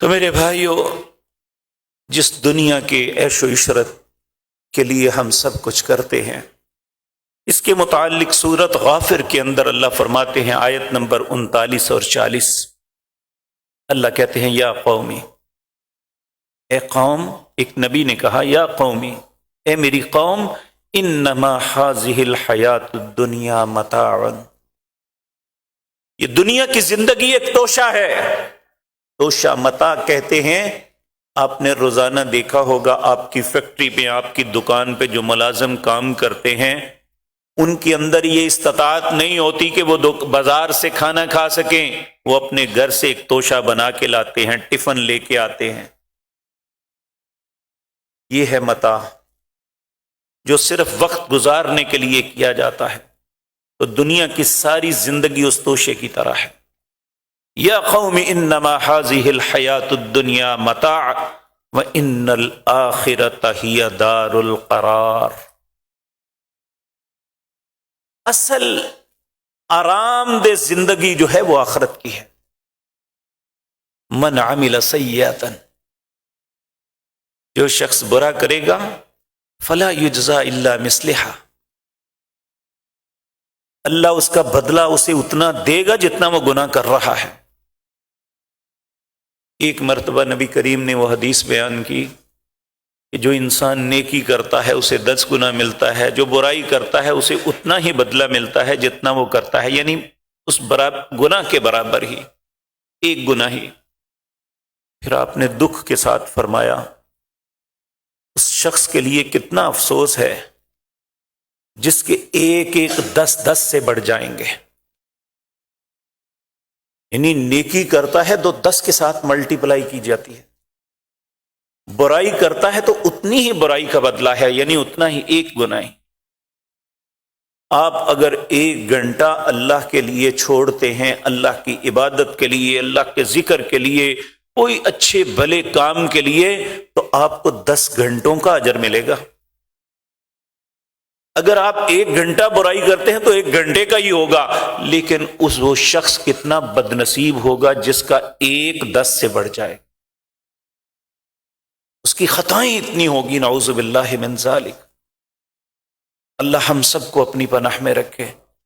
تو میرے بھائیوں، جس دنیا کے عیش و عشرت کے لیے ہم سب کچھ کرتے ہیں، اس کے متعلق سورۃ غافر کے اندر اللہ فرماتے ہیں، آیت نمبر 39 اور 40، اللہ کہتے ہیں یا قومی، اے قوم، ایک نبی نے کہا یا قومی، اے میری قوم، انما ہذہ الحیات الدنیا متاع، یہ دنیا کی زندگی ایک توشہ ہے۔ توشہ متاع کہتے ہیں، آپ نے روزانہ دیکھا ہوگا آپ کی فیکٹری پہ، آپ کی دکان پہ جو ملازم کام کرتے ہیں، ان کے اندر یہ استطاعت نہیں ہوتی کہ وہ بازار سے کھانا کھا سکیں، وہ اپنے گھر سے ایک توشہ بنا کے لاتے ہیں، ٹفن لے کے آتے ہیں۔ یہ ہے متاع، جو صرف وقت گزارنے کے لیے کیا جاتا ہے۔ تو دنیا کی ساری زندگی اس توشے کی طرح ہے۔ یا قوم انما هذه الحیات الدنیا متاع وان الآخرۃ ہی دار القرار، اصل آرام دہ زندگی جو ہے وہ آخرت کی ہے۔ من عمل سیئۃ، جو شخص برا کرے گا، فلا یجزا الا مثلھا، اللہ اس کا بدلہ اسے اتنا دے گا جتنا وہ گناہ کر رہا ہے۔ ایک مرتبہ نبی کریم نے وہ حدیث بیان کی کہ جو انسان نیکی کرتا ہے اسے 10 گنا ملتا ہے، جو برائی کرتا ہے اسے اتنا ہی بدلہ ملتا ہے جتنا وہ کرتا ہے، یعنی اس گناہ کے برابر ہی، ایک گناہ ہی۔ پھر آپ نے دکھ کے ساتھ فرمایا، اس شخص کے لیے کتنا افسوس ہے جس کے ایک ایک 10 سے بڑھ جائیں گے، یعنی نیکی کرتا ہے تو 10 کے ساتھ ملٹیپلائی کی جاتی ہے، برائی کرتا ہے تو اتنی ہی برائی کا بدلہ ہے، یعنی اتنا ہی ایک گناہ ہی۔ آپ اگر 1 گھنٹہ اللہ کے لیے چھوڑتے ہیں، اللہ کی عبادت کے لیے، اللہ کے ذکر کے لیے، کوئی اچھے بھلے کام کے لیے، تو آپ کو 10 گھنٹوں کا اجر ملے گا۔ اگر آپ 1 گھنٹہ برائی کرتے ہیں تو 1 گھنٹے کا ہی ہوگا، لیکن وہ شخص کتنا بد نصیب ہوگا جس کا 1 10 سے بڑھ جائے، اس کی خطائیں اتنی ہوگی، نعوذ باللہ من ذالک۔ اللہ ہم سب کو اپنی پناہ میں رکھے۔